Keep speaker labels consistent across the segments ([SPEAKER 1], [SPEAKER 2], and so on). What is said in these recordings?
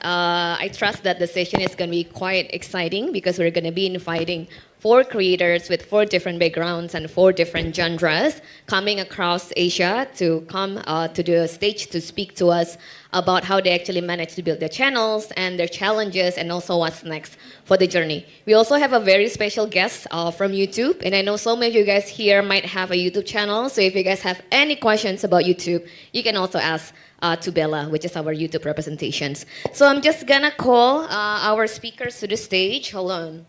[SPEAKER 1] I trust that the session is going to be quite exciting because we're going to be inviting four creators with four different backgrounds and four different genres coming across Asia to come to the stage to speak to us about how they actually manage to build their channels and their challenges and also what's next for the journey. We also have a very special guest from YouTube, and I know some of you guys here might have a YouTube channel, so if you guys have any questions about YouTube, you can also ask to Bella, which is our YouTube representations. So I'm just gonna call our speakers to the stage. Hold on.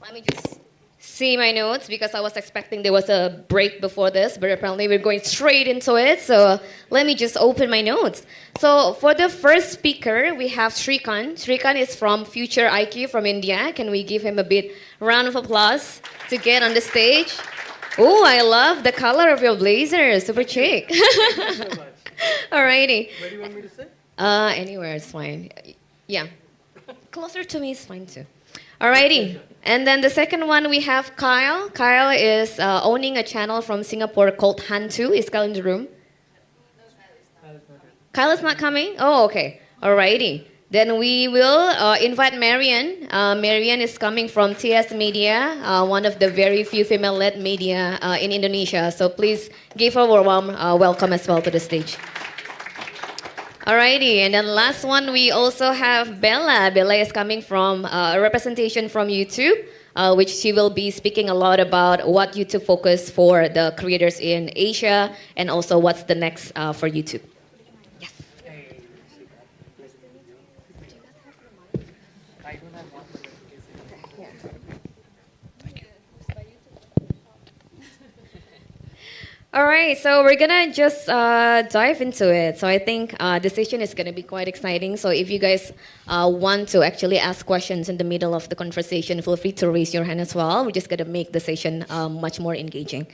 [SPEAKER 1] Let me just see my notes because I was expecting there was a break before this, but apparently we're going straight into it. So let me just open my notes. So for the first speaker, we have Srikan. Srikan is from Future IQ from India. Can we give him a bit round of applause to get on the stage? Oh, I love the color of your blazer. Super chic. Alrighty.
[SPEAKER 2] Where do you want me to sit?
[SPEAKER 1] Anywhere is fine. Yeah. Closer to me is fine too. Alrighty. And then the second one we have Kyle. Kyle is owning a channel from Singapore called Hantu. Is Kyle in the room? Kyle is not coming? Oh, okay. Alrighty. Then we will invite Marian. Marian is coming from TS Media, one of the very few female-led media in Indonesia. So please give her a warm welcome as well to the stage. Alrighty, and then last one we also have Bella. Bella is coming from a representation from YouTube, which she will be speaking a lot about what YouTube focus for the creators in Asia and also what's the next for YouTube. Yes. All right, so we're gonna just dive into it. So I think the session is gonna be quite exciting. So if you guys want to actually ask questions in the middle of the conversation, feel free to raise your hand as well. We're just gonna make the session much more engaging.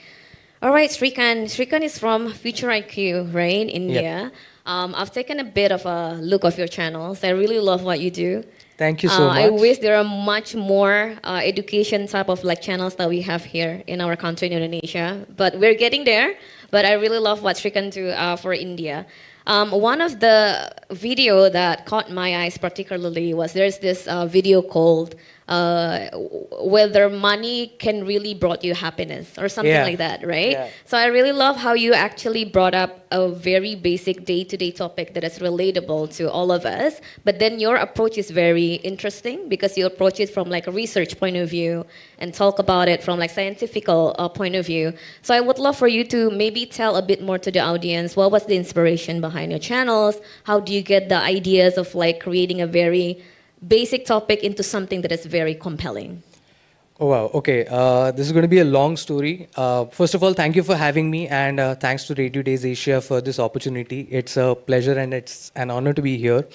[SPEAKER 1] All right, Srikan. Srikan is from Future IQ, right, in India.
[SPEAKER 2] Yep.
[SPEAKER 1] I've taken a bit of a look of your channels. I really love what you do.
[SPEAKER 2] Thank you so much.
[SPEAKER 1] I wish there are much more education type of like channels that we have here in our country in Indonesia, but we're getting there. But I really love what Srikan do for India. One of the video that caught my eyes particularly was there's this video called whether money can really brought you happiness or something like that, right?
[SPEAKER 2] Yeah.
[SPEAKER 1] So I really love how you actually brought up a very basic day-to-day topic that is relatable to all of us, but then your approach is very interesting because you approach it from like a research point of view and talk about it from like scientific point of view. So I would love for you to maybe tell a bit more to the audience, what was the inspiration behind your channels? How do you get the ideas of like creating a very basic topic into something that is very compelling?
[SPEAKER 2] Oh, wow. Okay. This is going to be a long story. First of all, thank you for having me, and thanks to Radio Days Asia for this opportunity. It's a pleasure and it's an honor to be here.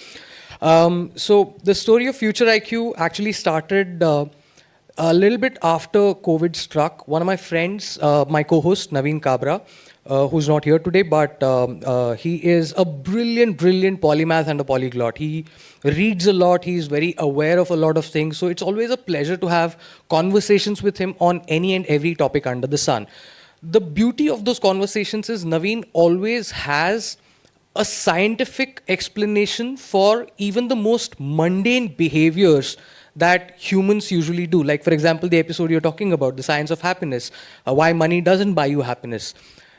[SPEAKER 2] So the story of Future IQ actually started a little bit after COVID struck. One of my friends, my co-host, Naveen Kabra, who's not here today, but he is a brilliant polymath and a polyglot. He reads a lot. He's very aware of a lot of things. So it's always a pleasure to have conversations with him on any and every topic under the sun. The beauty of those conversations is Naveen always has a scientific explanation for even the most mundane behaviors that humans usually do. Like, for example, the episode you're talking about, the science of happiness, why money doesn't buy you happiness.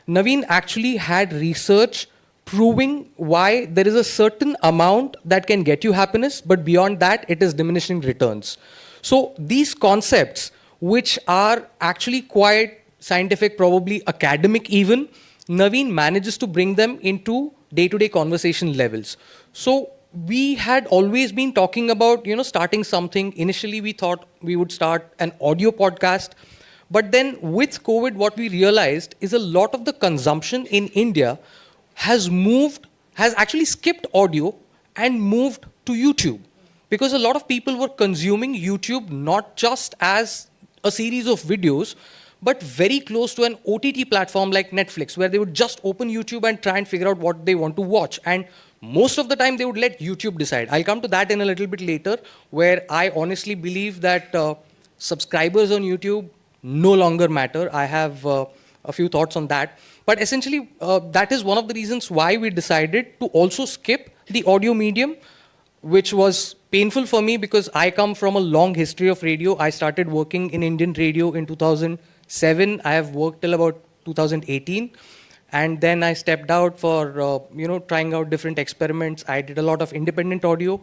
[SPEAKER 2] Naveen actually had research proving why there is a certain amount that can get you happiness, but beyond that, it is diminishing returns. So these concepts, which are actually quite scientific, probably academic even, Naveen manages to bring them into day-to-day conversation levels. So we had always been talking about, starting something. Initially, we thought we would start an audio podcast. But then with COVID, what we realized is a lot of the consumption in India has actually skipped audio and moved to YouTube. Because a lot of people were consuming YouTube not just as a series of videos, but very close to an OTT platform like Netflix, where they would just open YouTube and try and figure out what they want to watch. And most of the time, they would let YouTube decide. I'll come to that in a little bit later, where I honestly believe that subscribers on YouTube no longer matter. I have a few thoughts on that. But essentially, that is one of the reasons why we decided to also skip the audio medium. which was painful for me because I come from a long history of radio. I started working in Indian radio in 2007. I have worked till about 2018. And then I stepped out for, trying out different experiments. I did a lot of independent audio.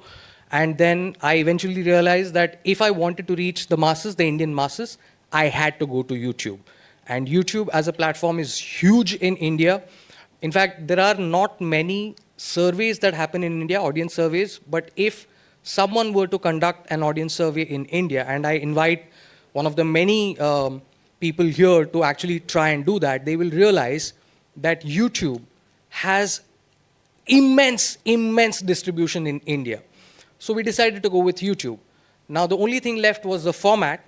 [SPEAKER 2] And then I eventually realized that if I wanted to reach the masses, the Indian masses, I had to go to YouTube. And YouTube as a platform is huge in India. In fact, there are not many surveys that happen in India, audience surveys, but if someone were to conduct an audience survey in India, and I invite one of the many people here to actually try and do that, they will realize that YouTube has immense distribution in India. So we decided to go with YouTube. Now the only thing left was the format,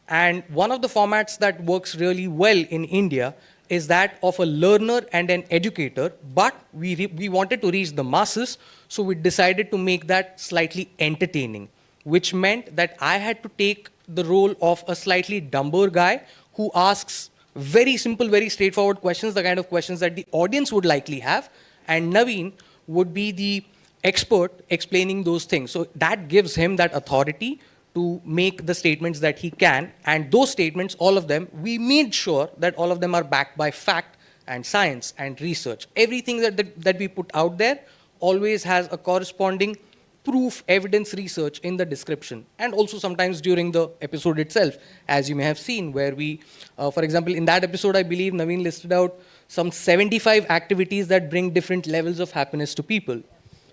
[SPEAKER 2] and one of the formats that works really well in India is that of a learner and an educator, but we wanted to reach the masses, so we decided to make that slightly entertaining, which meant that I had to take the role of a slightly dumber guy who asks very simple, very straightforward questions, the kind of questions that the audience would likely have, and Naveen would be the expert explaining those things. So that gives him that authority to make the statements that he can, and those statements, all of them, we made sure that all of them are backed by fact and science and research. Everything that we put out there always has a corresponding proof, evidence, research in the description, and also sometimes during the episode itself, as you may have seen, where we, for example, in that episode, I believe Naveen listed out some 75 activities that bring different levels of happiness to people.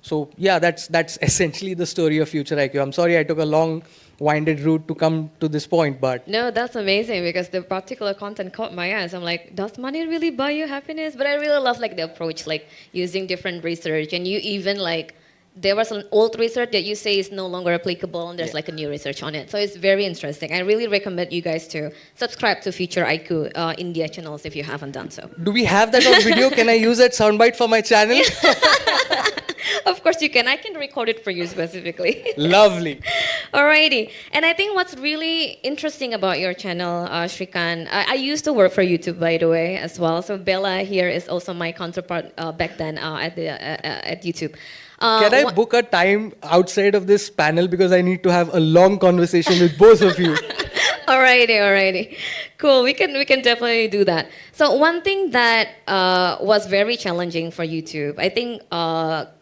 [SPEAKER 2] So yeah, that's essentially the story of Future IQ. I'm sorry I took a long, winded route to come to this point, but...
[SPEAKER 1] No, that's amazing because the particular content caught my eyes. I'm like, does money really buy you happiness? But I really love like the approach, like using different research, and you even like, there was an old research that you say is no longer applicable, and there's like a new research on it. So it's very interesting. I really recommend you guys to subscribe to Future IQ India channels if you haven't done so.
[SPEAKER 2] Do we have that on video? Can I use that soundbite for my channel?
[SPEAKER 1] Of course you can. I can record it for you specifically.
[SPEAKER 2] Lovely.
[SPEAKER 1] Alrighty. And I think what's really interesting about your channel, Shrikant, I used to work for YouTube, by the way, as well. So Bella here is also my counterpart back then at YouTube.
[SPEAKER 2] Can I book a time outside of this panel because I need to have a long conversation with both of you?
[SPEAKER 1] Alrighty. Cool. We can definitely do that. So one thing that was very challenging for YouTube, I think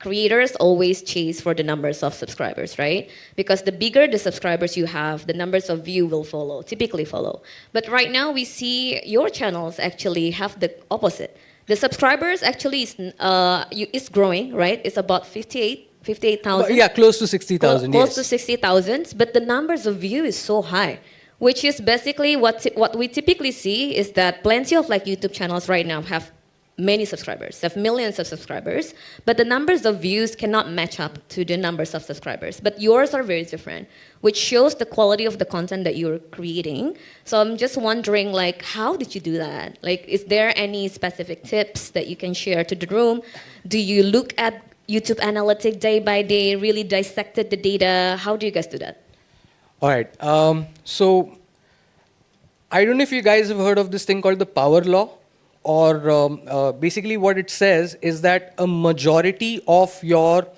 [SPEAKER 1] creators always chase for the numbers of subscribers, right? Because the bigger the subscribers you have, the numbers of view will follow, typically follow. But right now we see your channels actually have the opposite. The subscribers actually is growing, right? It's about 58,000.
[SPEAKER 2] Yeah, close to 60,000.
[SPEAKER 1] Close to 60,000. But the numbers of view is so high, which is basically what we typically see is that plenty of like YouTube channels right now have many subscribers, have millions of subscribers, but the numbers of views cannot match up to the numbers of subscribers. But yours are very different, which shows the quality of the content that you're creating. So I'm just wondering, like, how did you do that? Like, is there any specific tips that you can share to the room? Do you look at YouTube analytics day by day, really dissected the data? How do you guys do that?
[SPEAKER 2] All right. So I don't know if you guys have heard of this thing called the power law. Or basically what it says is that a majority of your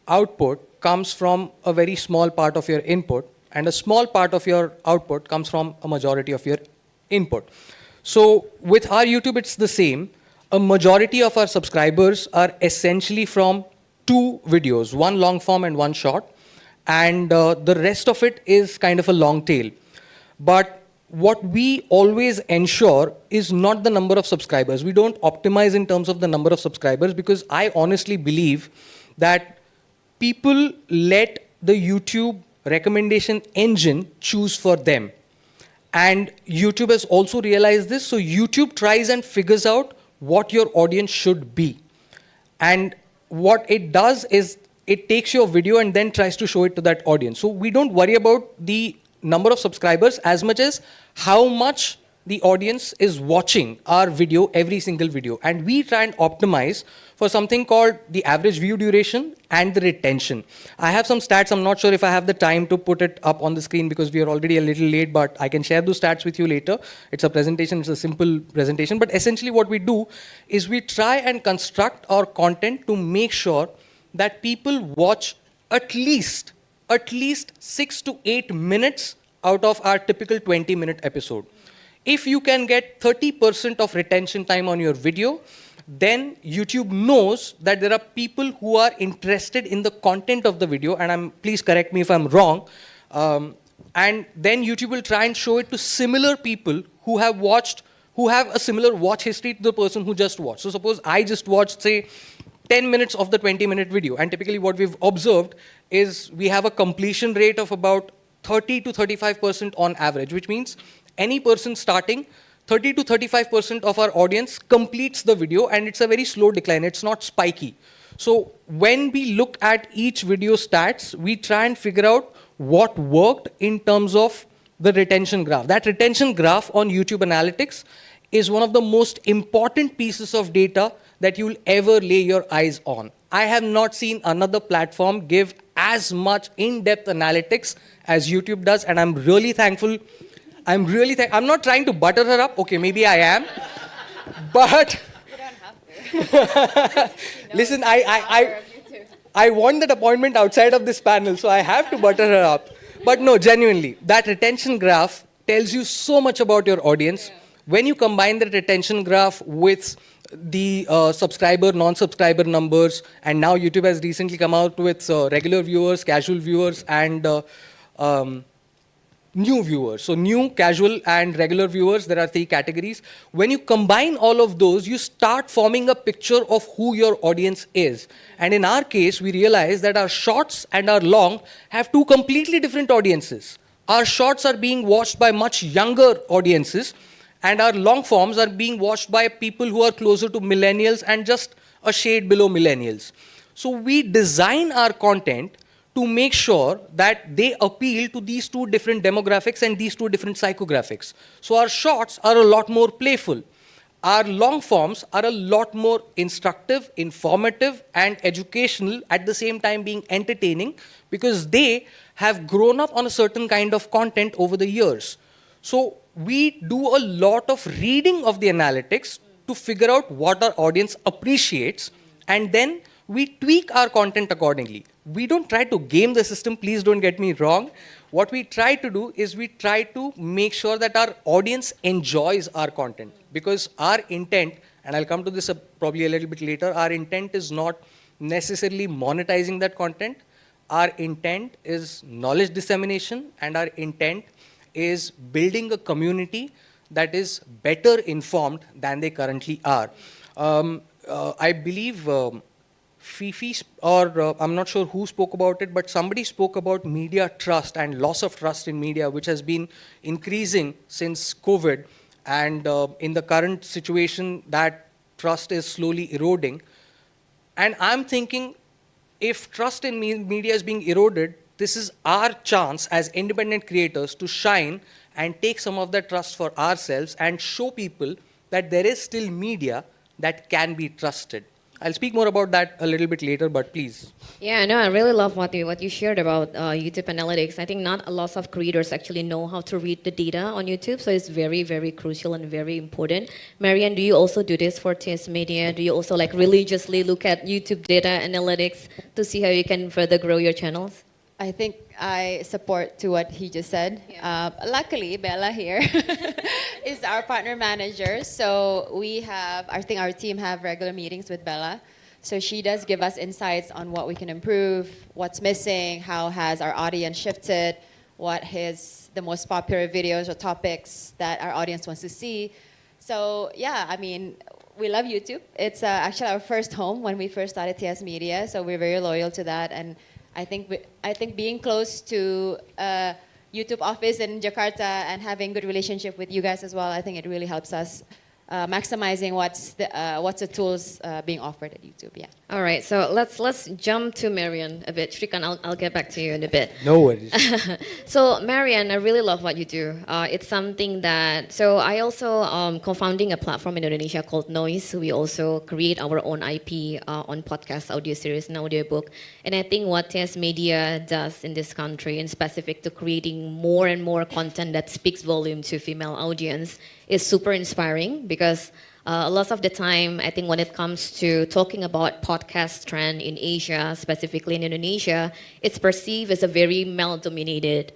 [SPEAKER 2] output comes from a very small part of your input, and a small part of your output comes from a majority of your input. So with our YouTube, it's the same. A majority of our subscribers are essentially from two videos, one long form and one short, and the rest of it is kind of a long tail. But what we always ensure is not the number of subscribers. We don't optimize in terms of the number of subscribers because I honestly believe that people let the YouTube recommendation engine choose for them. And YouTube has also realized this. So YouTube tries and figures out what your audience should be. And what it does is it takes your video and then tries to show it to that audience. So we don't worry about the number of subscribers as much as how much the audience is watching our video, every single video. And we try and optimize for something called the average view duration and the retention. I have some stats. I'm not sure if I have the time to put it up on the screen because we are already a little late, but I can share those stats with you later. It's a presentation. It's a simple presentation. But essentially what we do is we try and construct our content to make sure that people watch at least, at least 6 to 8 minutes out of our typical 20-minute episode. If you can get 30% of retention time on your video, then YouTube knows that there are people who are interested in the content of the video, and please correct me if I'm wrong, and then YouTube will try and show it to similar people who have watched, who have a similar watch history to the person who just watched. So suppose I just watched, say, 10 minutes of the 20-minute video, and typically what we've observed is we have a completion rate of about 30 to 35% on average, which means any person starting, 30 to 35% of our audience completes the video, and it's a very slow decline. It's not spiky. So when we look at each video stats, we try and figure out what worked in terms of the retention graph. That retention graph on YouTube Analytics is one of the most important pieces of data that you'll ever lay your eyes on. I have not seen another platform give as much in-depth analytics as YouTube does, and I'm really thankful. I'm not trying to butter her up. Okay, maybe I am. But
[SPEAKER 1] You don't have to.
[SPEAKER 2] listen, I want that appointment outside of this panel, so I have to butter her up. But no, genuinely, that retention graph tells you so much about your audience. Yeah. When you combine the retention graph with the subscriber, non-subscriber numbers, and now YouTube has recently come out with regular viewers, casual viewers, and new viewers. So new, casual, and regular viewers, there are 3 categories. When you combine all of those, you start forming a picture of who your audience is. And in our case, we realize that our shorts and our long have 2 completely different audiences. Our shorts are being watched by much younger audiences, and our long forms are being watched by people who are closer to millennials and just a shade below millennials. So we design our content to make sure that they appeal to these 2 different demographics and these 2 different psychographics. So our shorts are a lot more playful. Our long forms are a lot more instructive, informative, and educational, at the same time being entertaining, because they have grown up on a certain kind of content over the years. So we do a lot of reading of the analytics to figure out what our audience appreciates, and then we tweak our content accordingly. We don't try to game the system, please don't get me wrong. What we try to do is we try to make sure that our audience enjoys our content, because our intent, and I'll come to this probably a little bit later, our intent is not necessarily monetizing that content. Our intent is knowledge dissemination, and our intent is building a community that is better informed than they currently are. I believe Fifi, or I'm not sure who spoke about it, but somebody spoke about media trust and loss of trust in media, which has been increasing since COVID. And in the current situation, that trust is slowly eroding. And I'm thinking, if trust in media is being eroded, this is our chance as independent creators to shine and take some of that trust for ourselves and show people that there is still media that can be trusted. I'll speak more about that a little bit later, but please.
[SPEAKER 1] Yeah, no, I really love what you shared about YouTube Analytics. I think not a lot of creators actually know how to read the data on YouTube, so it's very, very crucial and very important. Marianne, do you also do this for TS Media? Do you also like religiously look at YouTube data analytics to see how you can further grow your channels?
[SPEAKER 3] I think I support to what he just said.
[SPEAKER 1] Yeah.
[SPEAKER 3] Luckily, Bella here is our partner manager. So we have, I think our team have regular meetings with Bella. So she does give us insights on what we can improve, what's missing, how has our audience shifted, what is the most popular videos or topics that our audience wants to see. So yeah, I mean, we love YouTube. It's actually our first home when we first started TS Media. So we're very loyal to that. And I think being close to YouTube office in Jakarta and having good relationship with you guys as well, I think it really helps us maximizing what's the tools being offered at YouTube. Yeah.
[SPEAKER 1] All right, so let's jump to Marianne a bit. Shrikant, I'll get back to you in a bit.
[SPEAKER 2] No worries.
[SPEAKER 1] So Marianne, I really love what you do. It's something that, so I also co-founding a platform in Indonesia called Noise. We also create our own IP on podcast, audio series, and audiobook. And I think what TS Media does in this country, in specific to creating more and more content that speaks volume to female audience, is super inspiring, because A lot of the time, I think when it comes to talking about podcast trend in Asia, specifically in Indonesia, it's perceived as a very male-dominated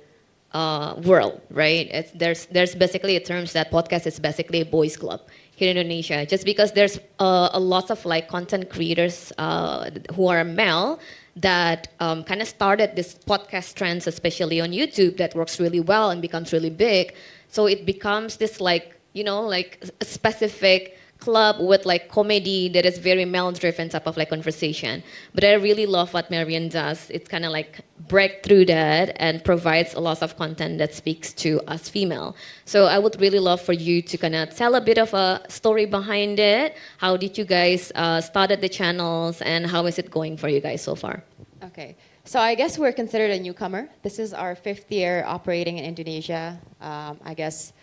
[SPEAKER 1] world, right? There's basically a term that podcast is basically a boys' club here in Indonesia, just because there's a lot of like content creators who are male that kind of started this podcast trends, especially on YouTube, that works really well and becomes really big. So it becomes this like, you know, like a specific club with like comedy that is very male-driven type of like conversation. But I really love what Marian does. It's kind of like break through that and provides a lot of content that speaks to us female. So I would really love for you to kind of tell a bit of a story behind it. How did you guys started the channels and how is it going for you guys so far?
[SPEAKER 3] Okay, so I guess we're considered a newcomer. This is our 5th year operating in Indonesia. I guess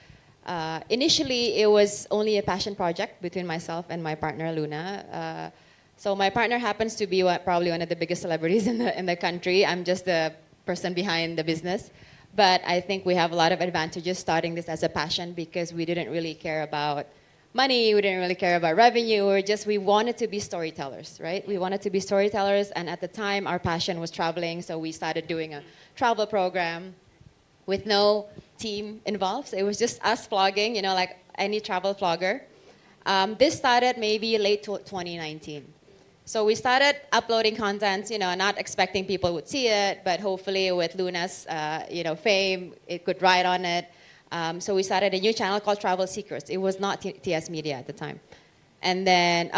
[SPEAKER 3] initially it was only a passion project between myself and my partner Luna. So my partner happens to be probably one of the biggest celebrities in the country. I'm just the person behind the business. But I think we have a lot of advantages starting this as a passion because we didn't really care about money, we didn't really care about revenue, we wanted to be storytellers, right? We wanted to be storytellers, and at the time our passion was traveling, so we started doing a travel program with no team involved. So it was just us vlogging, you know, like any travel vlogger. This started maybe late 2019. So we started uploading content, you know, not expecting people would see it, but hopefully with Luna's, you know, fame, it could ride on it. So we started a new channel called Travel Seekers. It was not TS Media at the time. And then,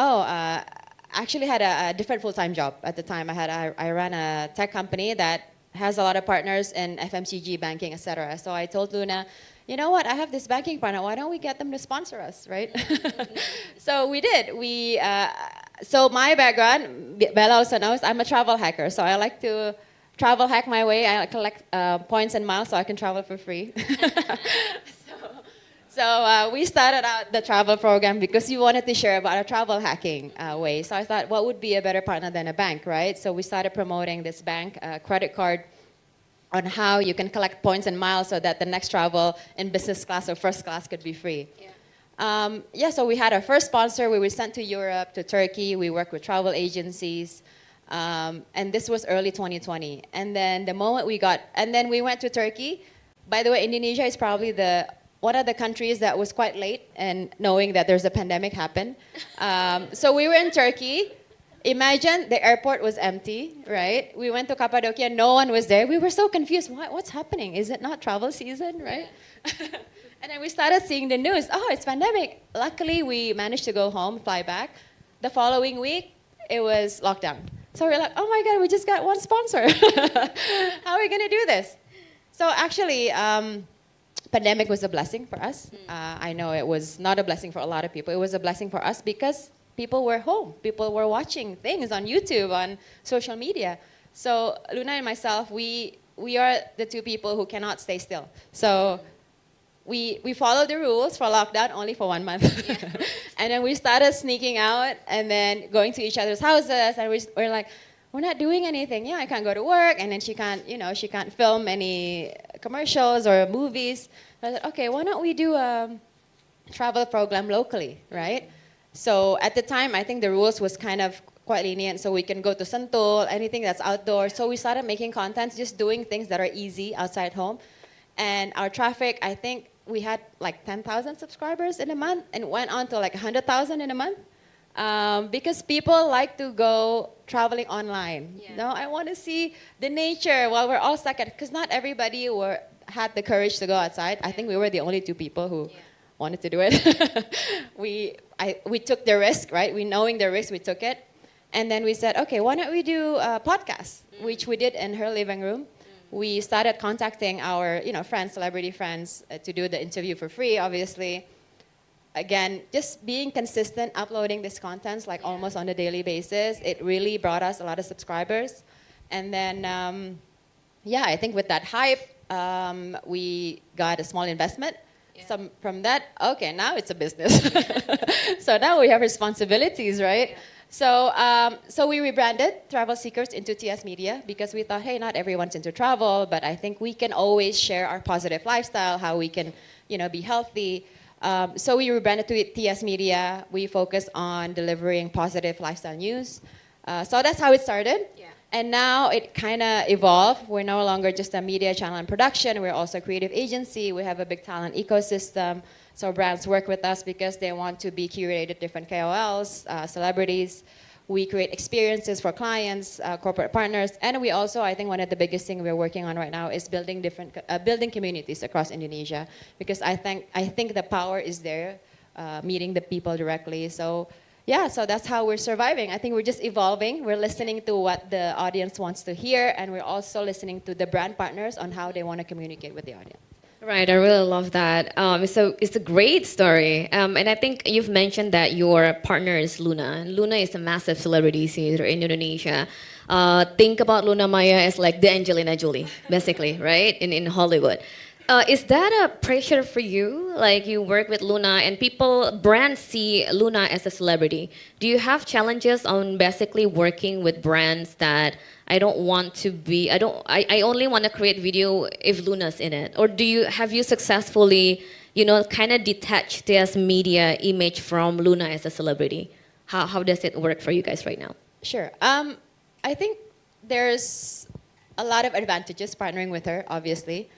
[SPEAKER 3] actually had a different full-time job at the time. I ran a tech company that has a lot of partners in FMCG, banking, etc. So I told Luna, you know what, I have this banking partner, why don't we get them to sponsor us, right? So we did. So my background, Bella also knows, I'm a travel hacker. So I like to travel hack my way. I collect points and miles so I can travel for free. So we started out the travel program because we wanted to share about our travel hacking way. So I thought, what would be a better partner than a bank, right? So we started promoting this bank credit card on how you can collect points and miles so that the next travel in business class or first class could be free. Yeah. So we had our first sponsor. We were sent to Europe, to Turkey. We worked with travel agencies. And this was early 2020. And then the moment then we went to Turkey. By the way, Indonesia is probably one of the countries that was quite late in knowing that there's a pandemic happen. So we were in Turkey. Imagine the airport was empty, right? We went to Cappadocia, no one was there. We were so confused. What's happening? Is it not travel season, right? And then we started seeing the news. Oh, it's pandemic. Luckily, we managed to go home, fly back. The following week, it was lockdown. So we're like, oh my God, we just got one sponsor. How are we going to do this? So actually, pandemic was a blessing for us. I know it was not a blessing for a lot of people. It was a blessing for us because people were home. People were watching things on YouTube, on social media. So Luna and myself, we are the two people who cannot stay still. So we followed the rules for lockdown only for 1 month. And then we started sneaking out and then going to each other's houses. And we're like, we're not doing anything. Yeah, I can't go to work. And then she can't film any commercials or movies. I said, okay, why don't we do a travel program locally, right? So at the time, I think the rules was kind of quite lenient. So we can go to Sentul, anything that's outdoors. So we started making content, just doing things that are easy outside home. And our traffic, I think we had like 10,000 subscribers in a month and went on to like 100,000 in a month. Because people like to go traveling online. Yeah. No, I want to see the nature while we're all stuck at, because not everybody had the courage to go outside. I think we were the only two people who wanted to do it. We took the risk, right? Knowing the risk, we took it. And then we said, okay, why don't we do a podcast, which we did in her living room. We started contacting our friends, celebrity friends, to do the interview for free, obviously. Again, just being consistent, uploading this content like almost on a daily basis, it really brought us a lot of subscribers. And then, I think with that hype, we got a small investment. From that, okay, now it's a business. So now we have responsibilities, right? So we rebranded Travel Seekers into TS Media because we thought, hey, not everyone's into travel, but I think we can always share our positive lifestyle, how we can, be healthy. So we rebranded to TS Media. We focus on delivering positive lifestyle news. So that's how it started.
[SPEAKER 1] Yeah.
[SPEAKER 3] And now it kind of evolved. We're no longer just a media channel and production. We're also a creative agency. We have a big talent ecosystem. So brands work with us because they want to be curated different KOLs, celebrities. We create experiences for clients, corporate partners, and we also, I think one of the biggest things we're working on right now is building building communities across Indonesia, because I think the power is there, meeting the people directly. So yeah, so that's how we're surviving. I think we're just evolving. We're listening to what the audience wants to hear, and we're also listening to the brand partners on how they want to communicate with the audience.
[SPEAKER 1] Right, I really love that. So it's a great story, and I think you've mentioned that your partner is Luna. Luna is a massive celebrity here in Indonesia. Think about Luna Maya as like the Angelina Jolie, basically, right? In Hollywood. Is that a pressure for you? Like you work with Luna and brands see Luna as a celebrity. Do you have challenges on basically working with brands that I don't want to be, I only want to create video if Luna's in it? Or have you successfully, kind of detached this media image from Luna as a celebrity? How does it work for you guys right now?
[SPEAKER 3] Sure. I think there's a lot of advantages partnering with her, obviously.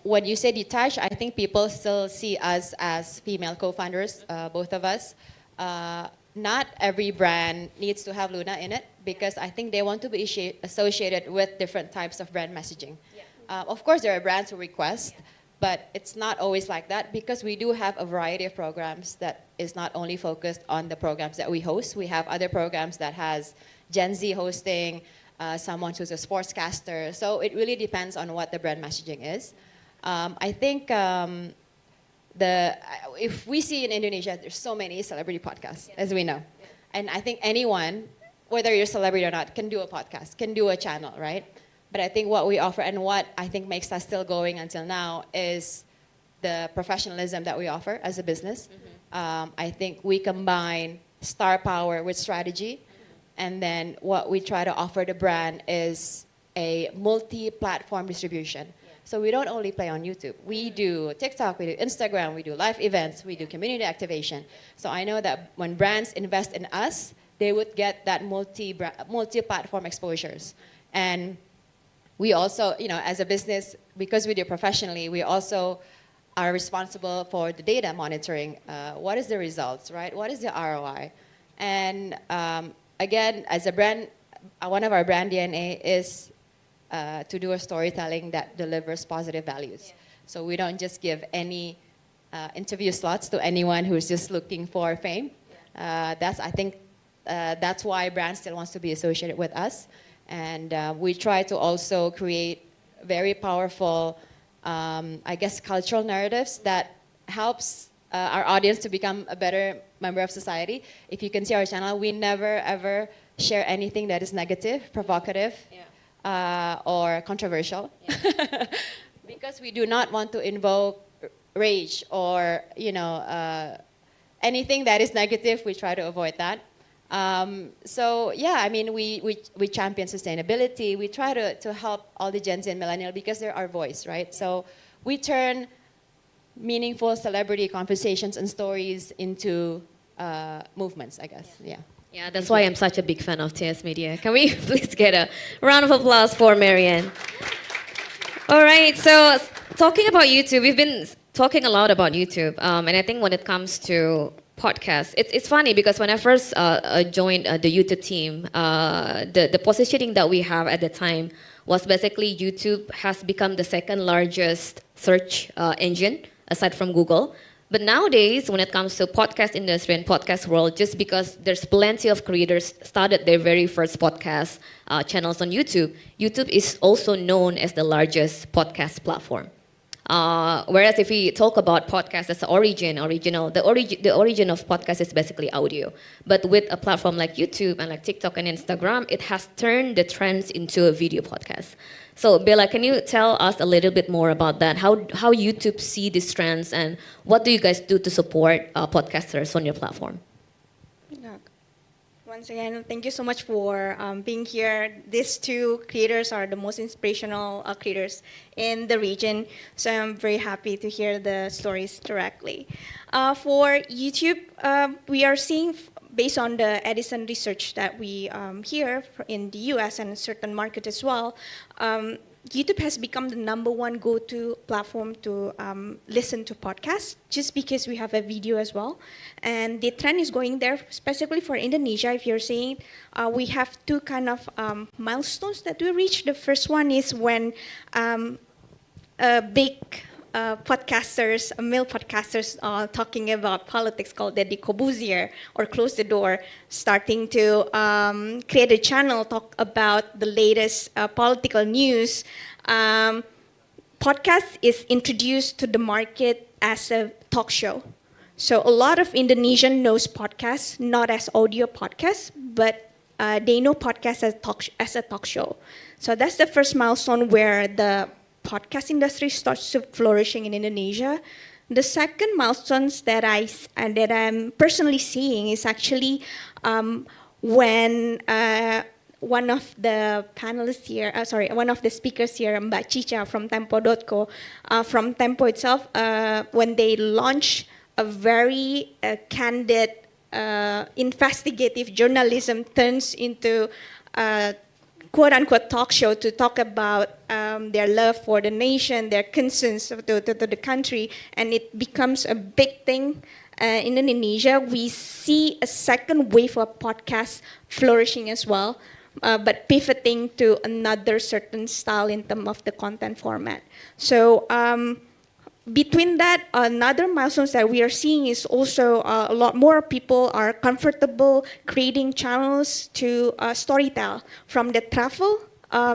[SPEAKER 3] When you say detached, I think people still see us as female co-founders, both of us. Not every brand needs to have Luna in it, because I think they want to be associated with different types of brand messaging. Yeah. Of course, there are brands who request, but it's not always like that, because we do have a variety of programs that is not only focused on the programs that we host. We have other programs that has Gen Z hosting, someone who's a sportscaster. So it really depends on what the brand messaging is. I think if we see in Indonesia, there's so many celebrity podcasts, as we know. And I think anyone, whether you're a celebrity or not, can do a podcast, can do a channel, right? But I think what we offer and what I think makes us still going until now is the professionalism that we offer as a business. I think we combine star power with strategy. And then what we try to offer the brand is a multi-platform distribution. So we don't only play on YouTube. We do TikTok, we do Instagram, we do live events, we do community activation. So I know that when brands invest in us, they would get that multi-platform exposures. And we also, as a business, because we do professionally, we also are responsible for the data monitoring. What is the results, right? What is the ROI? And again, as a brand, one of our brand DNA is to do a storytelling that delivers positive values. Yeah. So we don't just give any interview slots to anyone who's just looking for fame. Yeah. I think that's why brands still wants to be associated with us. And we try to also create very powerful, cultural narratives that helps our audience to become a better member of society. If you can see our channel, we never ever share anything that is negative, provocative, or controversial. Yeah. Because we do not want to invoke rage or anything that is negative. We try to avoid that. We champion sustainability. We try to help all the Gen Z and millennial because they're our voice, right? So we turn meaningful celebrity conversations and stories into movements, I guess. Yeah.
[SPEAKER 1] Yeah, that's why I'm such a big fan of TS Media. Can we please get a round of applause for Marianne? All right, so talking about YouTube, we've been talking a lot about YouTube, and I think when it comes to podcasts, it's funny because when I first joined the YouTube team, the positioning that we have at the time was basically YouTube has become the second largest search engine aside from Google. But nowadays, when it comes to podcast industry and podcast world, just because there's plenty of creators started their very first podcast channels on YouTube, YouTube is also known as the largest podcast platform. Whereas if we talk about podcast as the origin of podcast is basically audio. But with a platform like YouTube and like TikTok and Instagram, it has turned the trends into a video podcast. So Bella, can you tell us a little bit more about that? How YouTube see these trends and what do you guys do to support podcasters on your platform?
[SPEAKER 4] Once again, thank you so much for being here. These two creators are the most inspirational creators in the region, so I'm very happy to hear the stories directly. For YouTube, we are seeing, based on the Edison research that we hear in the US and certain markets as well, YouTube has become the #1 go-to platform to listen to podcasts, just because we have a video as well. And the trend is going there, specifically for Indonesia. If you're saying, we have two kind of milestones that we reach. The first one is when big podcasters, male podcasters, talking about politics, called Deddy Kobuzier, or Close the Door, starting to create a channel, talk about the latest political news. Podcast is introduced to the market as a talk show. So a lot of Indonesian knows podcasts, not as audio podcasts, but they know podcasts as a talk show. So that's the first milestone where the podcast industry starts to flourishing in Indonesia. The second milestones that I'm personally seeing is actually when one of the panelists here, one of the speakers here, Mbak Cica from Tempo.co, from Tempo itself, when they launch a very candid, investigative journalism turns into quote-unquote talk show to talk about their love for the nation, their concerns to the country, and it becomes a big thing in Indonesia. We see a second wave of podcasts flourishing as well, but pivoting to another certain style in terms of the content format. So between that, another milestones that we are seeing is also a lot more people are comfortable creating channels to storytell, from the travel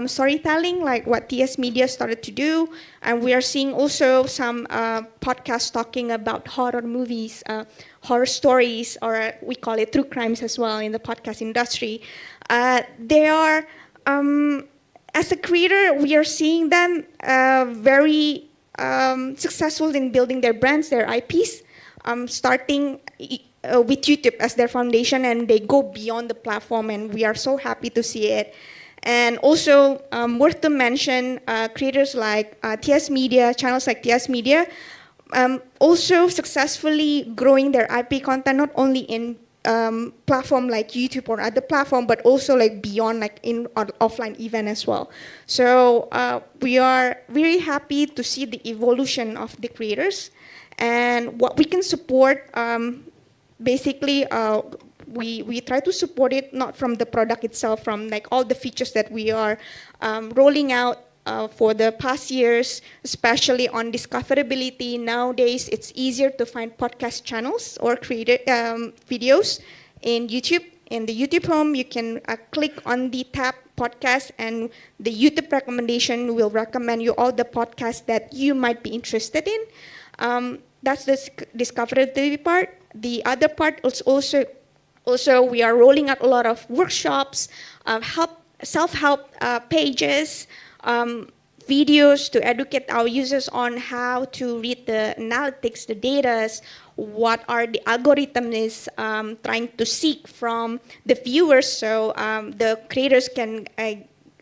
[SPEAKER 4] storytelling, like what TS Media started to do, and we are seeing also some podcasts talking about horror movies, horror stories, or we call it true crimes as well in the podcast industry. They are, as a creator, we are seeing them very successful in building their brands, their IPs, starting with YouTube as their foundation, and they go beyond the platform, and we are so happy to see it. And also, worth to mention, creators like TS Media, channels like TS Media, also successfully growing their IP content, not only in platform like YouTube or other platform, but also like beyond, like in offline event as well. So we are very happy to see the evolution of the creators, and what we can support. Basically, we try to support it not from the product itself, from like all the features that we are rolling out for the past years, especially on discoverability. Nowadays, it's easier to find podcast channels or created videos in YouTube. In the YouTube home, you can click on the tab podcast, and the YouTube recommendation will recommend you all the podcasts that you might be interested in. That's the discoverability part. The other part is also we are rolling out a lot of workshops, self-help pages, videos to educate our users on how to read the analytics, the data, what are the algorithm is trying to seek from the viewers, so the creators can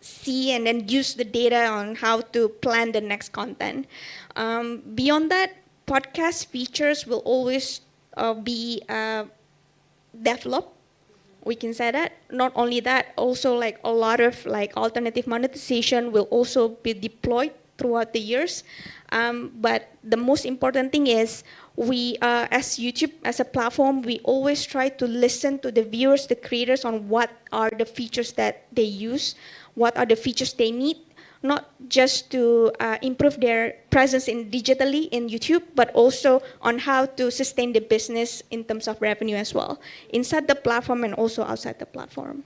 [SPEAKER 4] see and then use the data on how to plan the next content. Beyond that, podcast features will always be developed. We can say that. Not only that, also like a lot of like alternative monetization will also be deployed throughout the years. But the most important thing is we, as YouTube, as a platform, we always try to listen to the viewers, the creators, on what are the features that they use, what are the features they need, not just to improve their presence digitally in YouTube, but also on how to sustain the business in terms of revenue as well, inside the platform and also outside the platform.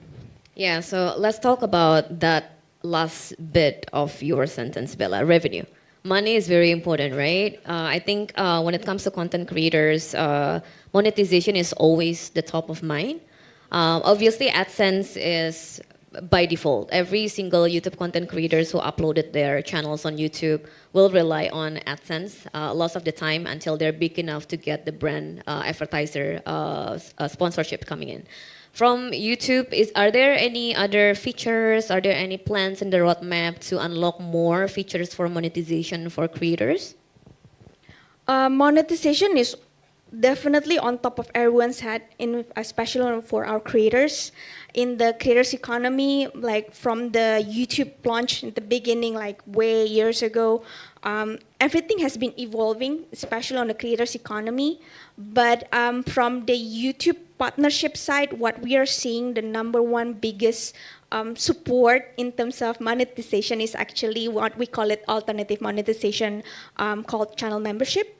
[SPEAKER 1] Yeah, so let's talk about that last bit of your sentence, Bella, revenue. Money is very important, right? I think when it comes to content creators, monetization is always the top of mind. Obviously, AdSense is by default. Every single YouTube content creators who uploaded their channels on YouTube will rely on AdSense lots of the time until they're big enough to get the brand advertiser sponsorship coming in. From YouTube, are there any other features? Are there any plans in the roadmap to unlock more features for monetization for creators?
[SPEAKER 4] Monetization is definitely on top of everyone's head, especially for our creators. In the creators economy, like from the YouTube launch in the beginning, like way years ago, everything has been evolving, especially on the creators economy. But from the YouTube partnership side, what we are seeing, the number one biggest support in terms of monetization is actually what we call it alternative monetization, called channel membership,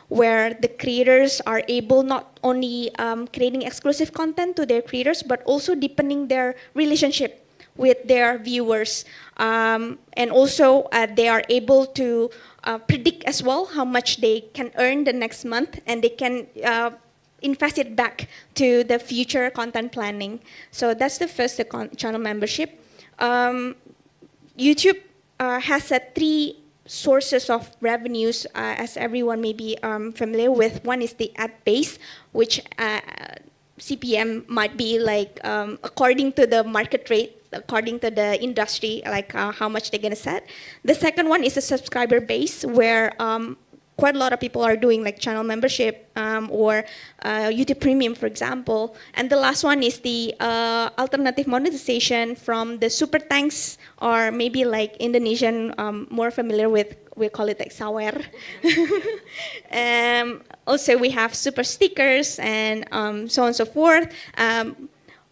[SPEAKER 4] where the creators are able not only creating exclusive content to their creators, but also deepening their relationship with their viewers. And also they are able to predict as well how much they can earn the next month, and they can invest it back to the future content planning. So that's the first, the channel membership. YouTube has three sources of revenues, as everyone may be familiar with. One is the ad base, which CPM might be like according to the market rate, according to the industry, like how much they're gonna set. The second one is the subscriber base, where quite a lot of people are doing like channel membership or YouTube Premium, for example. And the last one is the alternative monetization from the super thanks, or maybe like Indonesian, more familiar with, we call it like sawer. Also, we have super stickers and so on and so forth.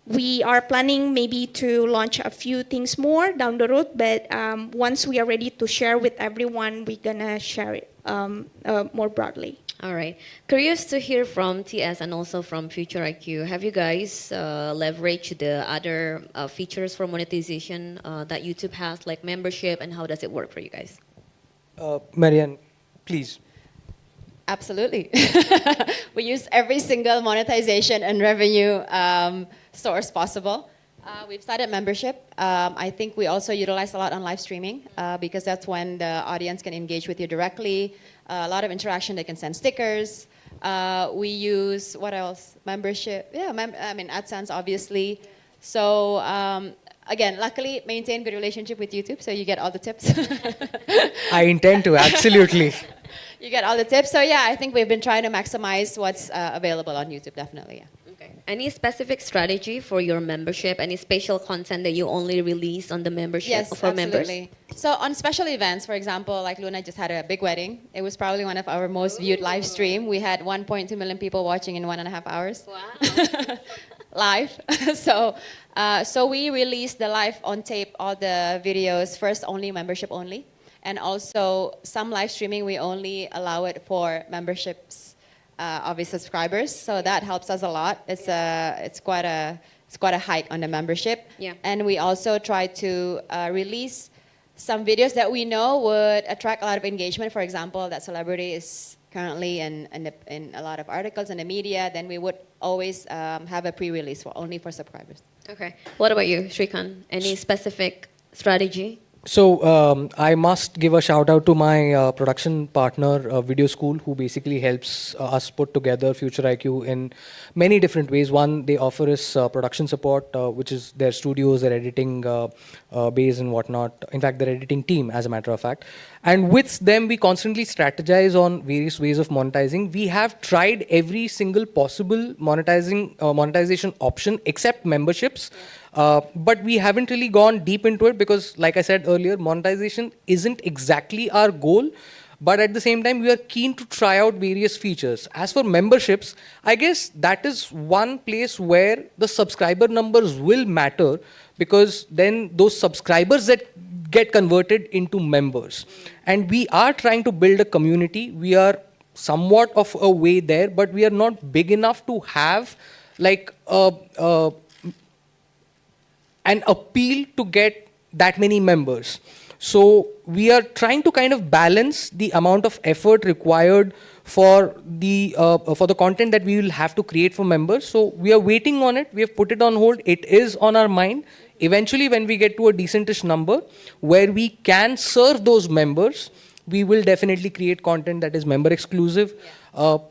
[SPEAKER 4] We are planning maybe to launch a few things more down the road, but once we are ready to share with everyone, we're gonna share it more broadly.
[SPEAKER 1] All right. Curious to hear from TS and also from Future IQ. Have you guys leveraged the other features for monetization that YouTube has, like membership, and how does it work for you guys?
[SPEAKER 2] Marianne, please.
[SPEAKER 3] Absolutely. We use every single monetization and revenue source possible. We've started membership. I think we also utilize a lot on live streaming because that's when the audience can engage with you directly. A lot of interaction. They can send stickers. We use, what else? Membership. Yeah, I mean, AdSense, obviously. So again, luckily, maintain good relationship with YouTube, so you get all the tips.
[SPEAKER 2] I intend to, absolutely.
[SPEAKER 3] You get all the tips. So yeah, I think we've been trying to maximize what's available on YouTube, definitely. Yeah.
[SPEAKER 1] Okay. Any specific strategy for your membership? Any special content that you only release on the membership
[SPEAKER 3] Yes,
[SPEAKER 1] for
[SPEAKER 3] absolutely.
[SPEAKER 1] members?
[SPEAKER 3] So on special events, for example, like Luna just had a big wedding. It was probably one of our most viewed live stream. We had 1.2 million people watching in 1.5 hours.
[SPEAKER 1] Wow.
[SPEAKER 3] Live. So we released the live on tape, all the videos, first only membership only. And also some live streaming, we only allow it for memberships of the subscribers. So that helps us a lot. It's quite a hike on the membership.
[SPEAKER 1] Yeah.
[SPEAKER 3] And we also try to release some videos that we know would attract a lot of engagement. For example, that celebrity is currently in a lot of articles in the media. Then we would always have a pre-release only for subscribers.
[SPEAKER 1] Okay. What about you, Shrikant? Any specific strategy?
[SPEAKER 2] So I must give a shout out to my production partner, Video School, who basically helps us put together Future IQ in many different ways. One, they offer us production support, which is their studios, their editing base and whatnot. In fact, their editing team, as a matter of fact. And with them, we constantly strategize on various ways of monetizing. We have tried every single possible monetization option except memberships. But we haven't really gone deep into it because, like I said earlier, monetization isn't exactly our goal. But at the same time, we are keen to try out various features. As for memberships, I guess that is one place where the subscriber numbers will matter, because then those subscribers that get converted into members. And we are trying to build a community. We are somewhat of a way there, but we are not big enough to have like an appeal to get that many members. So we are trying to kind of balance the amount of effort required for the content that we will have to create for members. So we are waiting on it. We have put it on hold. It is on our mind. Eventually, when we get to a decentish number where we can serve those members, we will definitely create content that is member exclusive,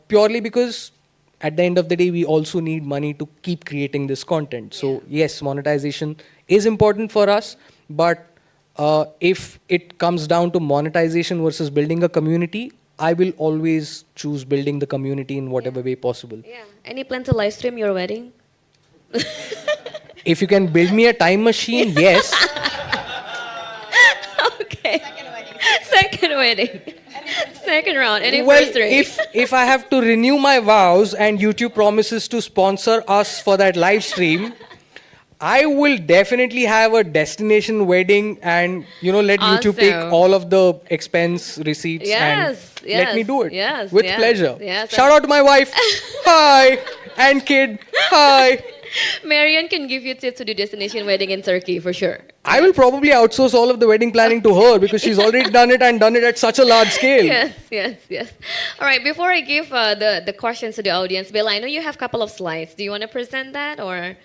[SPEAKER 2] purely because at the end of the day, we also need money to keep creating this content. So yes, monetization is important for us, but if it comes down to monetization versus building a community, I will always choose building the community in whatever way possible.
[SPEAKER 1] Yeah. Any plan to live stream your wedding?
[SPEAKER 2] If you can build me a time machine, yes.
[SPEAKER 1] Okay. Second wedding. Second round.
[SPEAKER 2] Well,
[SPEAKER 1] Anniversary.
[SPEAKER 2] if I have to renew my vows and YouTube promises to sponsor us for that live stream, I will definitely have a destination wedding and let YouTube take
[SPEAKER 1] Awesome.
[SPEAKER 2] all of the expense receipts
[SPEAKER 1] Yes,
[SPEAKER 2] and let me do it
[SPEAKER 1] yes,
[SPEAKER 2] with
[SPEAKER 1] yes,
[SPEAKER 2] pleasure.
[SPEAKER 1] yes.
[SPEAKER 2] Shout out to my wife. Hi. And kid. Hi.
[SPEAKER 1] Marian can give you tips to do destination wedding in Turkey for sure.
[SPEAKER 2] I will probably outsource all of the wedding planning to her because she's already done it and done it at such a large scale.
[SPEAKER 1] Yes. All right, before I give the questions to the audience, Bill, I know you have a couple of slides. Do you want to present that or?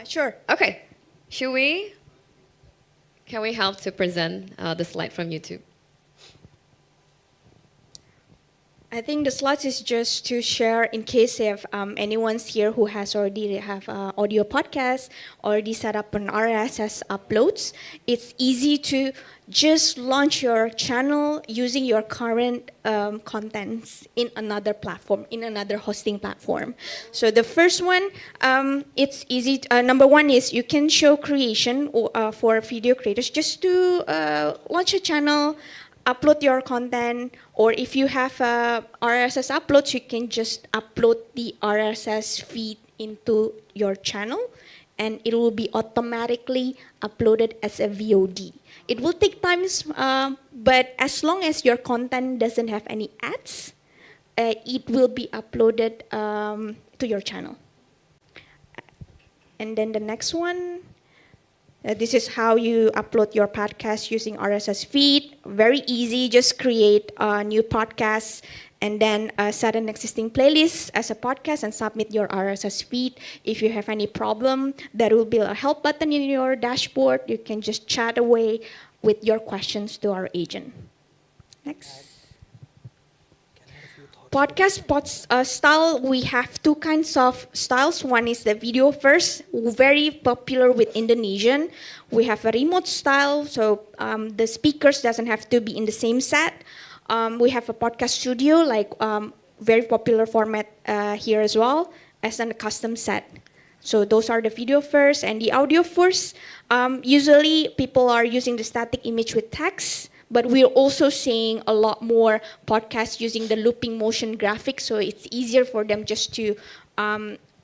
[SPEAKER 4] Sure.
[SPEAKER 1] Okay. Should we? Can we help to present the slide from YouTube?
[SPEAKER 4] I think the slides is just to share in case if anyone's here who has already have audio podcast, already set up an RSS uploads. It's easy to just launch your channel using your current contents in another platform, in another hosting platform. So the first one, it's easy. Number one is you can show creation for video creators just to launch a channel, upload your content, or if you have RSS uploads, you can just upload the RSS feed into your channel and it will be automatically uploaded as a VOD. It will take time, but as long as your content doesn't have any ads, it will be uploaded to your channel. And then the next one, this is how you upload your podcast using RSS feed. Very easy, just create a new podcast and then set an existing playlist as a podcast and submit your RSS feed. If you have any problem, there will be a help button in your dashboard. You can just chat away with your questions to our agent. Next. Podcast style, we have two kinds of styles. One is the video first, very popular with Indonesian. We have a remote style, so the speakers doesn't have to be in the same set. We have a podcast studio, like very popular format here as well, as a custom set. So those are the video first and the audio first. Usually people are using the static image with text, but we're also seeing a lot more podcasts using the looping motion graphics, so it's easier for them just to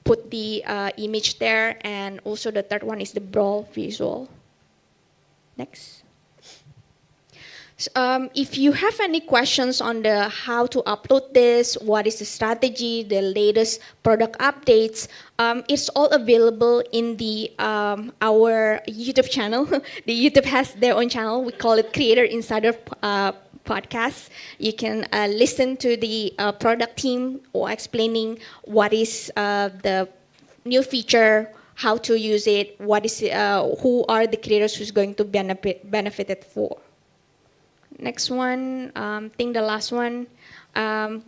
[SPEAKER 4] put the image there. And also the third one is the brawl visual. Next. If you have any questions on the how to upload this, what is the strategy, the latest product updates, it's all available in the our YouTube channel. The YouTube has their own channel. We call it Creator Insider Podcast. You can listen to the product team or explaining what is the new feature, how to use it, what is who are the creators who's going to benefit it for. Next one, think the last one,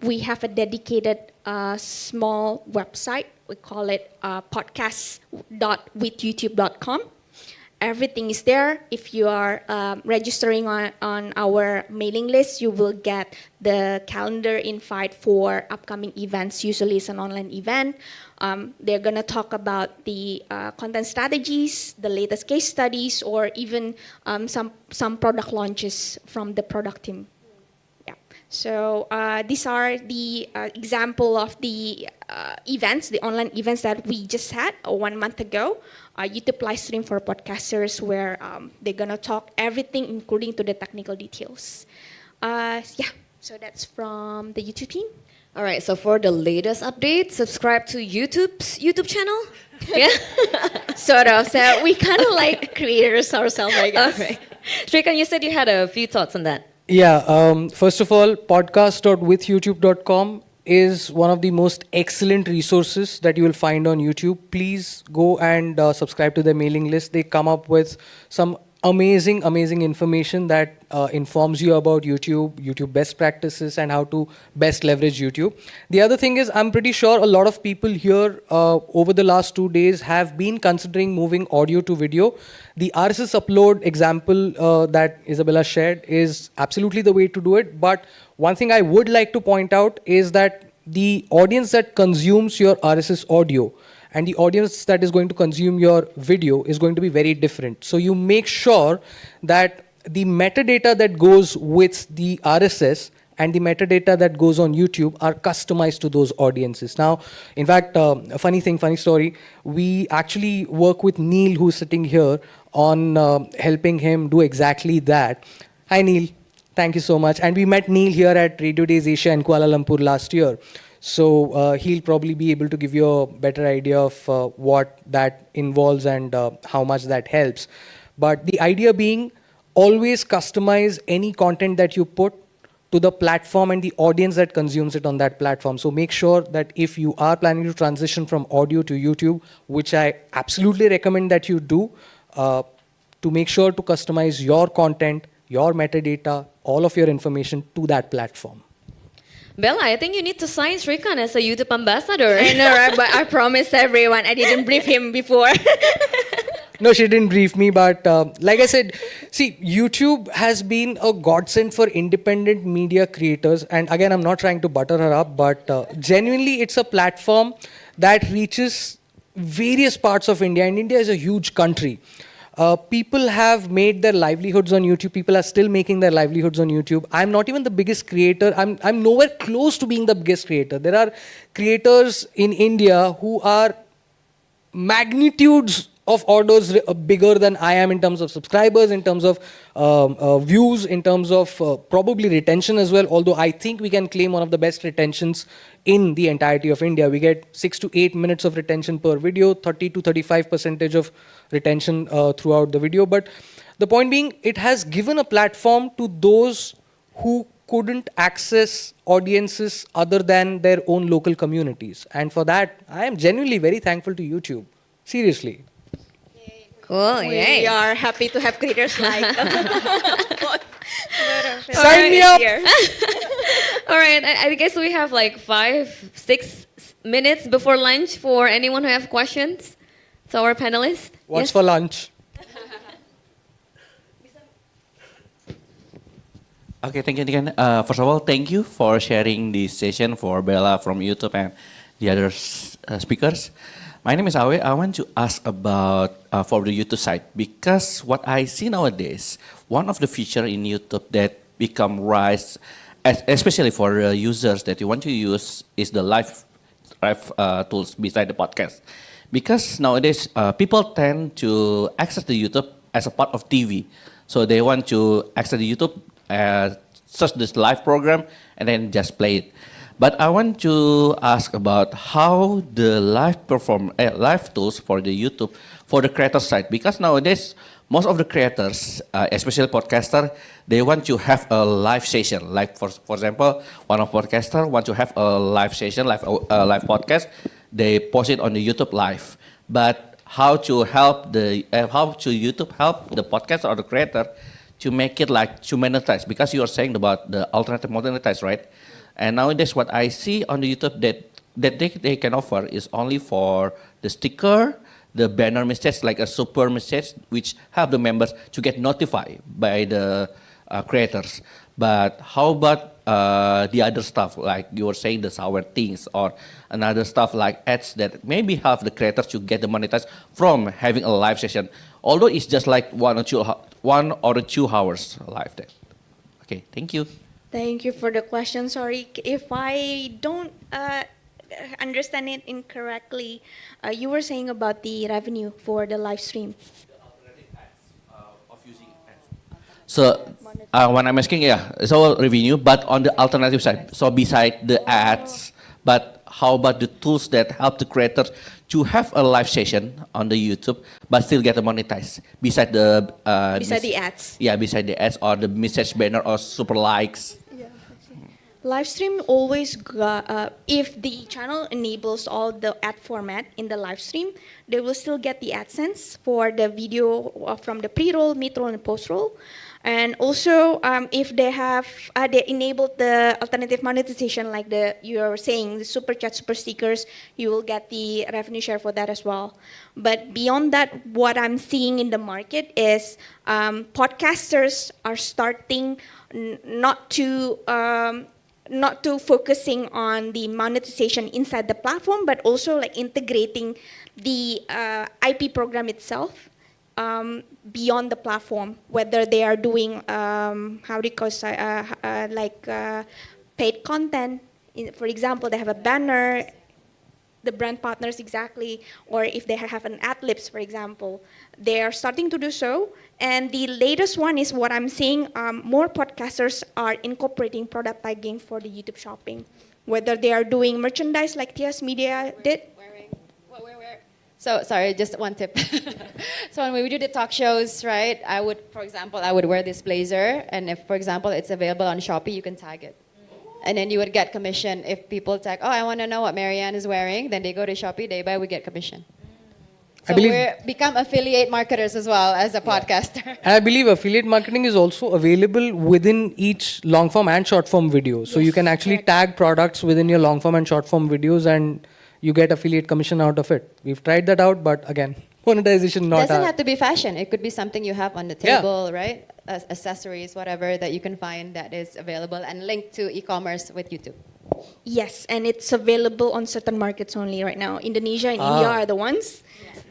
[SPEAKER 4] we have a dedicated small website. We call it podcast.withyoutube.com. Everything is there. If you are registering on our mailing list, you will get the calendar invite for upcoming events. Usually it's an online event. They're going to talk about the content strategies, the latest case studies, or even some product launches from the product team. Yeah. So these are the example of the events, the online events that we just had 1 month ago. YouTube live stream for podcasters where they're going to talk everything, including to the technical details. So that's from the YouTube team.
[SPEAKER 1] All right, so for the latest updates, subscribe to YouTube's YouTube channel. Yeah?
[SPEAKER 4] Sort of. So we kind of like creators ourselves, I guess.
[SPEAKER 1] All right. Srikan, you said you had a few thoughts on that.
[SPEAKER 2] Yeah, first of all, podcast.withyoutube.com is one of the most excellent resources that you will find on YouTube. Please go and subscribe to their mailing list. They come up with some amazing information that informs you about YouTube best practices, and how to best leverage YouTube. The other thing is, I'm pretty sure a lot of people here over the last 2 days have been considering moving audio to video. The RSS upload example that Isabella shared is absolutely the way to do it. But one thing I would like to point out is that the audience that consumes your RSS audio and the audience that is going to consume your video is going to be very different. So you make sure that the metadata that goes with the RSS and the metadata that goes on YouTube are customized to those audiences. Now, in fact, a funny story, we actually work with Neil, who's sitting here, on helping him do exactly that. Hi, Neil. Thank you so much. And we met Neil here at Radio Days Asia in Kuala Lumpur last year. So he'll probably be able to give you a better idea of what that involves and how much that helps. But the idea being, always customize any content that you put to the platform and the audience that consumes it on that platform. So make sure that if you are planning to transition from audio to YouTube, which I absolutely recommend that you do, to make sure to customize your content, your metadata, all of your information to that platform.
[SPEAKER 1] Bella, I think you need to sign Srikan as a YouTube ambassador.
[SPEAKER 4] I know, right? But I promised everyone. I didn't brief him before.
[SPEAKER 2] No, she didn't brief me, but like I said, see, YouTube has been a godsend for independent media creators. And again, I'm not trying to butter her up, but genuinely, it's a platform that reaches various parts of India. And India is a huge country. People have made their livelihoods on YouTube. People are still making their livelihoods on YouTube. I'm not even the biggest creator. I'm nowhere close to being the biggest creator. There are creators in India who are magnitudes of orders bigger than I am in terms of subscribers, in terms of views, in terms of probably retention as well. Although I think we can claim one of the best retentions in the entirety of India. We get 6 to 8 minutes of retention per video, 30 to 35% of retention throughout the video. But the point being, it has given a platform to those who couldn't access audiences other than their own local communities. And for that, I am genuinely very thankful to YouTube. Seriously.
[SPEAKER 1] Cool,
[SPEAKER 4] We
[SPEAKER 1] yay.
[SPEAKER 4] are happy to have creators like
[SPEAKER 2] Sign me up!
[SPEAKER 1] All right, I guess we have like 5-6 minutes before lunch for anyone who have questions. So our panelists.
[SPEAKER 2] What's
[SPEAKER 1] Yes?
[SPEAKER 2] for lunch?
[SPEAKER 5] Okay, thank you again. First of all, thank you for sharing this session for Bella from YouTube and the other speakers. My name is Awe. I want to ask about for the YouTube side, because what I see nowadays, one of the feature in YouTube that become rise, especially for users that you want to use, is the live tools beside the podcast. Because nowadays people tend to access the YouTube as a part of TV, so they want to access the YouTube, search this live program, and then just play it. But I want to ask about how the live tools for the YouTube for the creator side, because nowadays most of the creators, especially podcaster, they want to have a live session. Like for example, one of podcaster want to have a live session, live podcast. They post it on the YouTube live. But how to YouTube help the podcaster or the creator to make it like to monetize? Because you are saying about the alternative monetize, right? And nowadays, what I see on the YouTube that they can offer is only for the sticker, the banner message, like a super message, which help the members to get notified by the creators. But how about the other stuff, like you were saying, the sour things, or another stuff like ads that maybe help the creators to get the monetized from having a live session, although it's just like 1 or 2 hours live there. Okay, thank you.
[SPEAKER 4] Thank you for the question. Sorry if I don't understand it incorrectly. You were saying about the revenue for the live stream.
[SPEAKER 5] So when I'm asking, yeah, it's all revenue, but on the alternative side, so beside the ads, but how about the tools that help the creators to have a live session on the YouTube, but still get monetized beside the
[SPEAKER 4] Beside the ads.
[SPEAKER 5] Yeah, beside the ads or the message banner or super likes.
[SPEAKER 4] Live stream always, if the channel enables all the ad format in the live stream, they will still get the AdSense for the video from the pre-roll, mid-roll, and post-roll. And also, if they have, they enabled the alternative monetization, like you're saying, the super chat, super stickers, you will get the revenue share for that as well. But beyond that, what I'm seeing in the market is podcasters are starting not to focusing on the monetization inside the platform, but also like integrating the IP program itself beyond the platform, whether they are doing paid content. For example, they have a banner, the brand partners exactly, or if they have an ad libs, for example, they are starting to do so. And the latest one is what I'm seeing, more podcasters are incorporating product tagging for the YouTube shopping, whether they are doing merchandise like TS Media did.
[SPEAKER 3] So sorry, just one tip. So when we do the talk shows, right, for example, I would wear this blazer, and if, for example, it's available on Shopee, you can tag it. And then you would get commission if people tag, oh, I want to know what Marianne is wearing. Then they go to Shopee, they buy, we get commission. So we become affiliate marketers as well as a podcaster.
[SPEAKER 2] And I believe affiliate marketing is also available within each long form and short form video. So you can actually tag products within your long form and short form videos and you get affiliate commission out of it. We've tried that out, but again, monetization not.
[SPEAKER 3] Doesn't have to be fashion. It could be something you have on the table, right? Accessories, whatever that you can find that is available and linked to e-commerce with YouTube.
[SPEAKER 4] Yes, and it's available on certain markets only right now. Indonesia and India are the ones.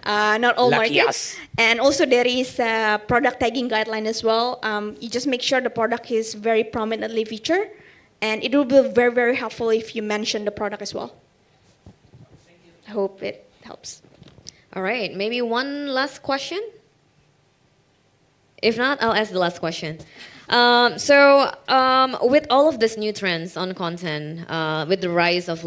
[SPEAKER 4] Not all
[SPEAKER 2] Lucky
[SPEAKER 4] markets.
[SPEAKER 2] us.
[SPEAKER 4] And also there is a product tagging guideline as well. You just make sure the product is very prominently featured, and it will be very, very helpful if you mention the product as well. I hope it helps.
[SPEAKER 1] All right, maybe one last question? If not, I'll ask the last question. With all of these new trends on content, with the rise of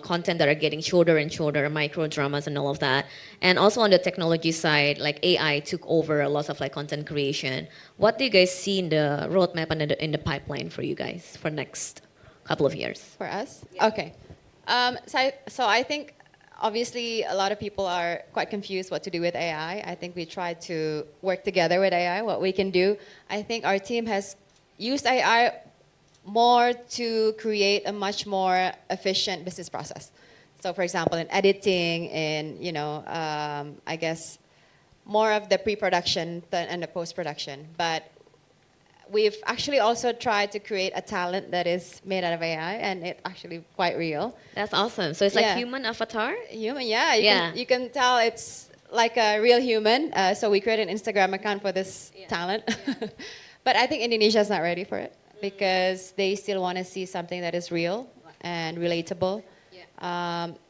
[SPEAKER 1] content that are getting shorter and shorter, micro dramas and all of that, and also on the technology side, like AI took over a lot of content creation. What do you guys see in the roadmap and in the pipeline for you guys for next couple of years?
[SPEAKER 3] For us? Yeah. Okay. So I think obviously a lot of people are quite confused what to do with AI. I think we try to work together with AI, what we can do. I think our team has used AI more to create a much more efficient business process. So for example, in editing, in, I guess more of the pre-production and the post-production. But we've actually also tried to create a talent that is made out of AI, and it's actually quite real.
[SPEAKER 1] That's awesome. So it's like human avatar?
[SPEAKER 3] Human, yeah. You can tell it's like a real human. So we created an Instagram account for this talent. But I think Indonesia is not ready for it because they still want to see something that is real and relatable.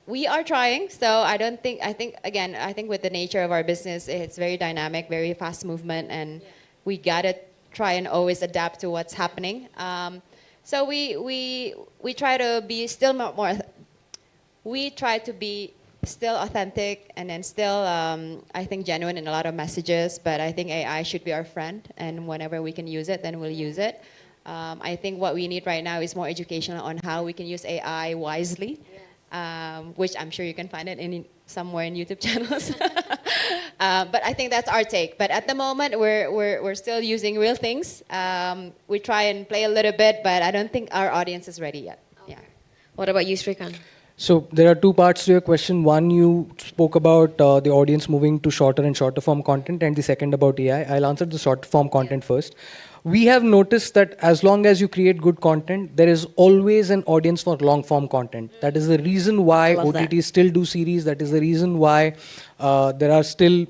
[SPEAKER 3] We are trying, so I think with the nature of our business, it's very dynamic, very fast movement, and we gotta try and always adapt to what's happening. So we try to be still more. We try to be still authentic and then still, I think, genuine in a lot of messages. But I think AI should be our friend, and whenever we can use it, then we'll use it. I think what we need right now is more education on how we can use AI wisely, which I'm sure you can find it somewhere in YouTube channels. But I think that's our take. But at the moment, we're still using real things. We try and play a little bit, but I don't think our audience is ready yet. Okay. Yeah.
[SPEAKER 1] What about you, Srikanth?
[SPEAKER 2] So there are two parts to your question. One, you spoke about the audience moving to shorter and shorter form content, and the second about AI. I'll answer the short form content first. We have noticed that as long as you create good content, there is always an audience for long form content. That is the reason why OTTs still do series. That is the reason why there are still,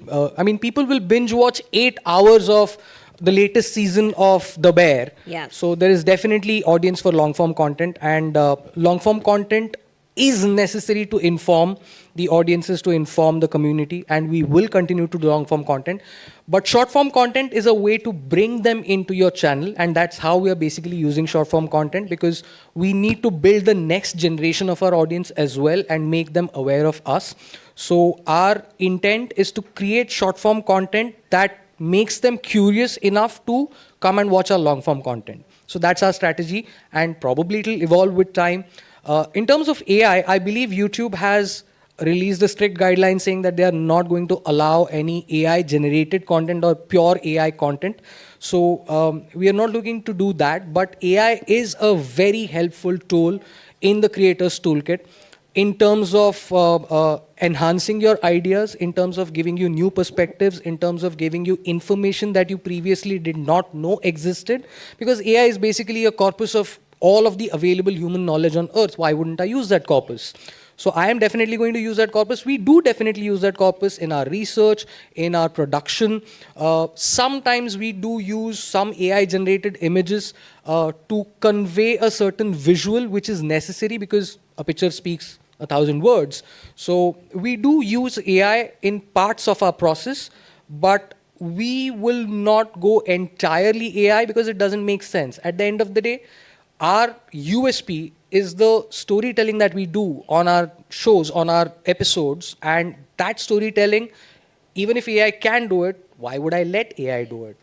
[SPEAKER 2] people will binge watch 8 hours of the latest season of The Bear.
[SPEAKER 1] Yes.
[SPEAKER 2] So there is definitely audience for long form content, and long form content is necessary to inform the audiences, to inform the community, and we will continue to do long form content. But short form content is a way to bring them into your channel, and that's how we are basically using short form content, because we need to build the next generation of our audience as well and make them aware of us. So our intent is to create short form content that makes them curious enough to come and watch our long form content. So that's our strategy, and probably it'll evolve with time. In terms of AI, I believe YouTube has released a strict guideline saying that they are not going to allow any AI generated content or pure AI content. So we are not looking to do that, but AI is a very helpful tool in the creator's toolkit in terms of enhancing your ideas, in terms of giving you new perspectives, in terms of giving you information that you previously did not know existed. Because AI is basically a corpus of all of the available human knowledge on earth. Why wouldn't I use that corpus? So I am definitely going to use that corpus. We do definitely use that corpus in our research, in our production. Sometimes we do use some AI generated images to convey a certain visual which is necessary, because a picture speaks 1,000 words. So we do use AI in parts of our process, but we will not go entirely AI because it doesn't make sense. At the end of the day, our USP is the storytelling that we do on our shows, on our episodes, and that storytelling, even if AI can do it, why would I let AI do it?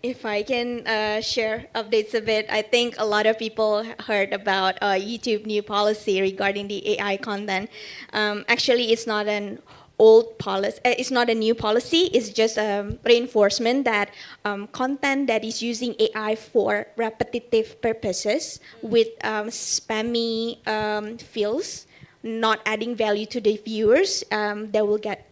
[SPEAKER 4] If I can share updates a bit, I think a lot of people heard about YouTube new policy regarding the AI content. Actually, it's not an old policy. It's not a new policy. It's just a reinforcement that content that is using AI for repetitive purposes with spammy fields, not adding value to the viewers, they will get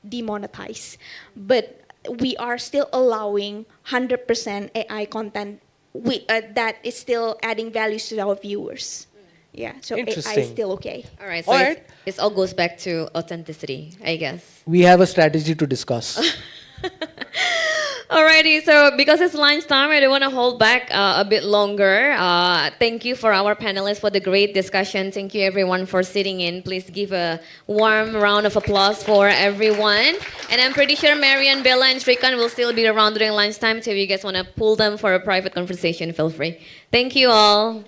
[SPEAKER 4] demonetized. But we are still allowing 100% AI content that is still adding values to our viewers. Yeah, so AI is
[SPEAKER 2] Interesting.
[SPEAKER 4] still okay.
[SPEAKER 1] All right, so
[SPEAKER 2] All
[SPEAKER 1] it's-
[SPEAKER 2] right.
[SPEAKER 1] it all goes back to authenticity, I guess.
[SPEAKER 2] We have a strategy to discuss.
[SPEAKER 1] Alrighty, so because it's lunchtime, I don't want to hold back a bit longer. Thank you for our panelists for the great discussion. Thank you everyone for sitting in. Please give a warm round of applause for everyone. And I'm pretty sure Marian, Bella, and Srikan will still be around during lunchtime. So if you guys want to pull them for a private conversation, feel free. Thank you all.